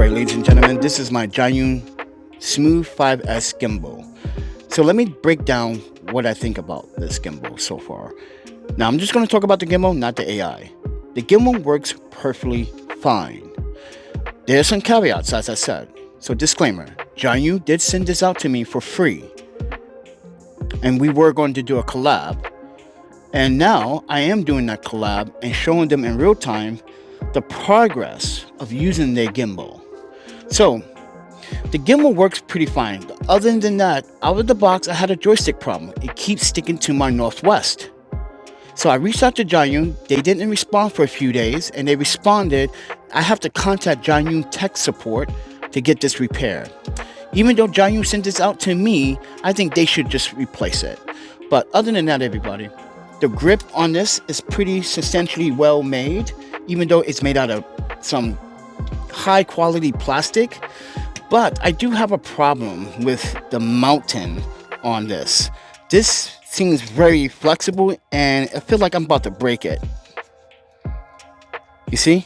Alright, ladies and gentlemen, this is my Zhiyun Smooth 5S gimbal. So let me break down what I think about this gimbal so far. Now I'm just going to talk about the gimbal, not the AI. The gimbal works perfectly fine. There's some caveats, as I said. So disclaimer, Zhiyun did send this out to me for free. And we were going to do a collab. And now I am doing that collab and showing them in real time the progress of using their gimbal. So the gimbal works pretty fine. Other than that, out of the box, I had a joystick problem. It keeps sticking to my northwest. So I reached out to Zhiyun. They didn't respond for a few days, and they responded, I have to contact Zhiyun tech support to get this repaired. Even though Zhiyun sent this out to me, I think they should just replace it. But other than that, everybody, the grip on this is pretty substantially well made, even though it's made out of some high quality plastic. But I do have a problem with the mounting on this. This seems very flexible and I feel like I'm about to break it. You see?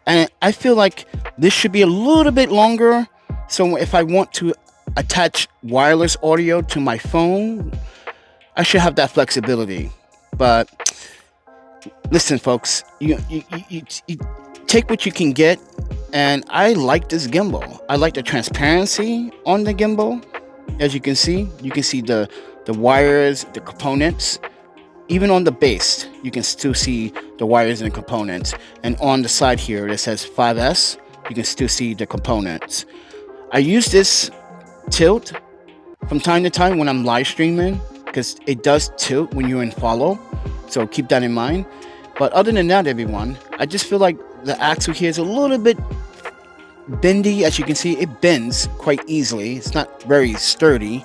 And I feel like this should be a little bit longer. So if I want to attach wireless audio to my phone, I should have that flexibility. But listen, folks, you take what you can get, and I like this gimbal. I like the transparency on the gimbal. As you can see the wires, the components. Even on the base, you can still see the wires and the components. And on the side here, it says 5S. You can still see the components. I use this tilt from time to time when I'm live streaming, because it does tilt when you're in follow. So keep that in mind. But other than that, everyone, I just feel like the axle here is a little bit bendy. As you can see, it bends quite easily. It's not very sturdy,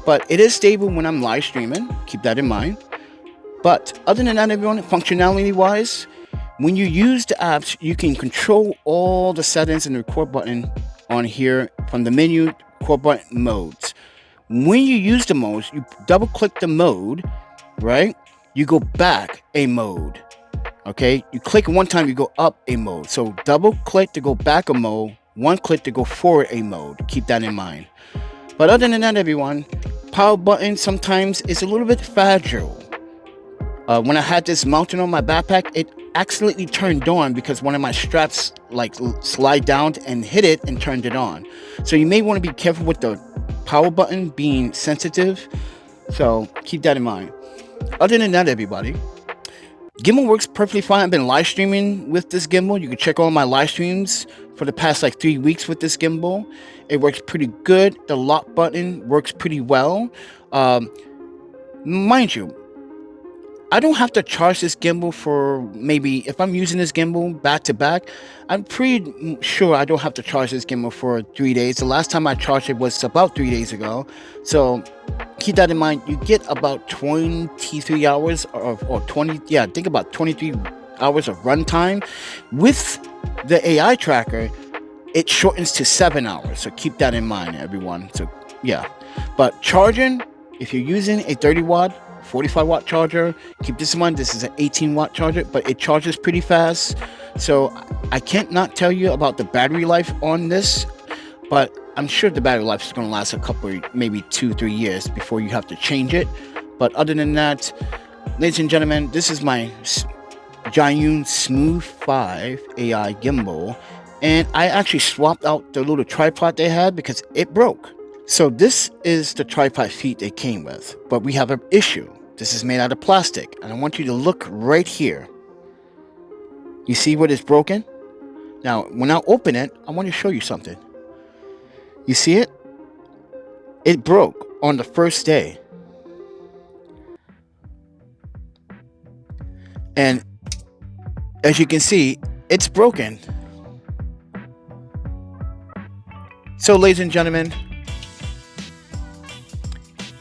but it is stable when I'm live streaming. Keep that in mind. But other than that, everyone, functionality wise, when you use the apps, you can control all the settings and the record button on here from the menu, record button modes. When you use the modes, you double click the mode, right? You go back a mode. Okay, you click one time, you go up a mode. So double click to go back a mode, one click to go forward a mode. Keep that in mind. But other than that, everyone, power button sometimes is a little bit fragile. When I had this mounted on my backpack, it accidentally turned on because one of my straps like slide down and hit it and turned it on. So you may want to be careful with the power button being sensitive. So keep that in mind. Other than that, everybody, gimbal works perfectly fine. I've been live streaming with this gimbal. You can check all my live streams for the past like 3 weeks with this gimbal. It works pretty good. The lock button works pretty well. Mind you, I don't have to charge this gimbal for maybe, if I'm using this gimbal back to back, I'm pretty sure I don't have to charge this gimbal for 3 days. The last time I charged it was about 3 days ago. So keep that in mind. You get about 23 hours or 20, yeah, I think about 23 hours of runtime. With the AI tracker, it shortens to 7 hours. So keep that in mind, everyone. So yeah, but charging, if you're using a 30 watt, 45 watt charger, keep this in mind, this is an 18 watt charger, but it charges pretty fast. So I can't not tell you about the battery life on this, but I'm sure the battery life is going to last a couple, maybe 2-3 years before you have to change it. But other than that, ladies and gentlemen, this is my Zhiyun Smooth 5 AI gimbal, and I actually swapped out the little tripod they had because it broke. So this is the tripod feet they came with, but we have an issue. This is made out of plastic, and I want you to look right here. You see what is broken? Now, when I open it, I want to show you something. You see it? It broke on the first day. And as you can see, it's broken. So, ladies and gentlemen,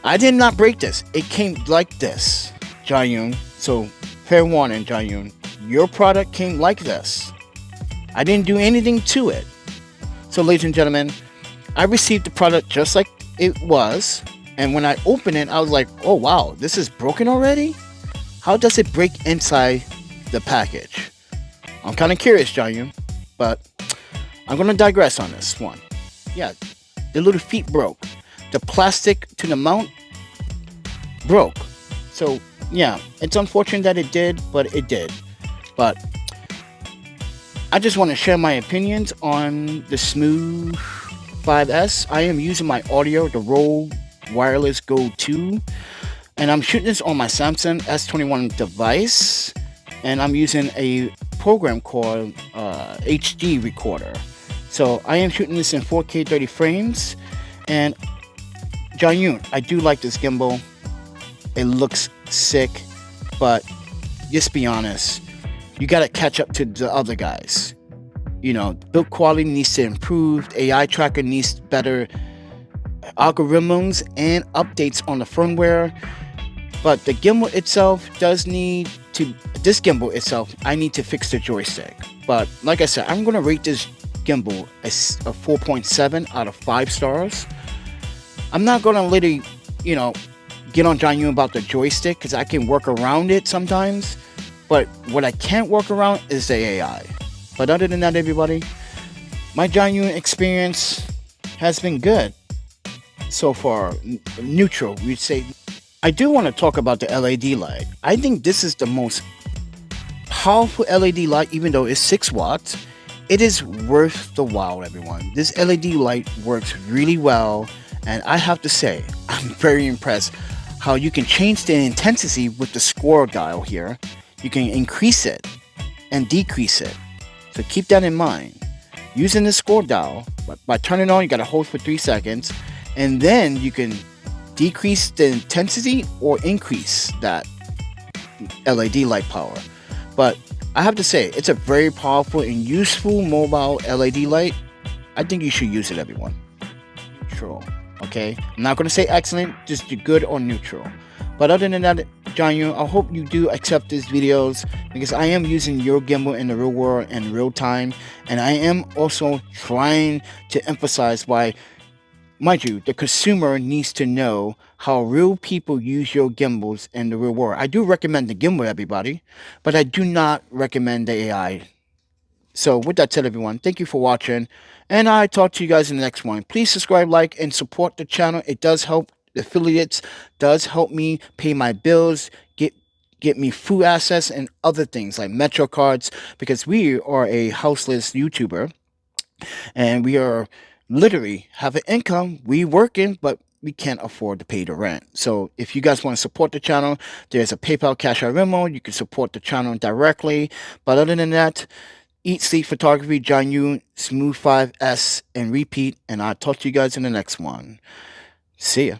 I did not break this. It came like this, Zhiyun. So fair warning, Zhiyun, your product came like this. I didn't do anything to it. So ladies and gentlemen, I received the product just like it was. And when I opened it, I was like, oh wow, this is broken already? How does it break inside the package? I'm kind of curious, Zhiyun. But I'm gonna digress on this one. Yeah, the little feet broke. The plastic to the mount broke. So yeah, it's unfortunate that it did, but it did. But I just want to share my opinions on the Smooth 5S. I am using my audio, the Rode Wireless Go 2, and I'm shooting this on my Samsung S21 device, and I'm using a program called HD Recorder. So I am shooting this in 4K 30 frames, and Zhiyun, I do like this gimbal. It looks sick, but just be honest, you gotta catch up to the other guys. You know, build quality needs to improve. AI tracker needs better algorithms and updates on the firmware. But the gimbal itself does need to. This gimbal itself, I need to fix the joystick. But like I said, I'm gonna rate this gimbal as a 4.7 out of 5 stars. I'm not gonna literally, you know, get on Zhiyun about the joystick because I can work around it sometimes. But what I can't work around is the AI. But other than that, everybody, my Zhiyun experience has been good so far. Neutral, we'd say. I do want to talk about the LED light. I think this is the most powerful LED light, even though it's 6 watts. It is worth the while, everyone. This LED light works really well, and I have to say, I'm very impressed how you can change the intensity with the score dial here. You can increase it and decrease it. So keep that in mind. Using the score dial, by turning it on, you gotta hold for 3 seconds, and then you can decrease the intensity or increase that LED light power. But I have to say, it's a very powerful and useful mobile LED light. I think you should use it, everyone. Neutral, okay? I'm not gonna say excellent, just good or neutral. But other than that, Zhiyun, I hope you do accept these videos because I am using your gimbal in the real world and real time, and I am also trying to emphasize why, mind you, the consumer needs to know how real people use your gimbals in the real world. I do recommend the gimbal, everybody, but I do not recommend the AI. So with that said, everyone, thank you for watching, and I talk to you guys in the next one. Please subscribe, like, and support the channel. It does help. The affiliates does help me pay my bills, get me food access and other things like Metro cards, because we are a houseless YouTuber and we are literally have an income. We working, but we can't afford to pay the rent. So if you guys want to support the channel, there's a PayPal, Cash App, Venmo. You can support the channel directly. But other than that, eat, sleep, photography, Zhiyun, Smooth 5S, and repeat. And I'll talk to you guys in the next one. See ya.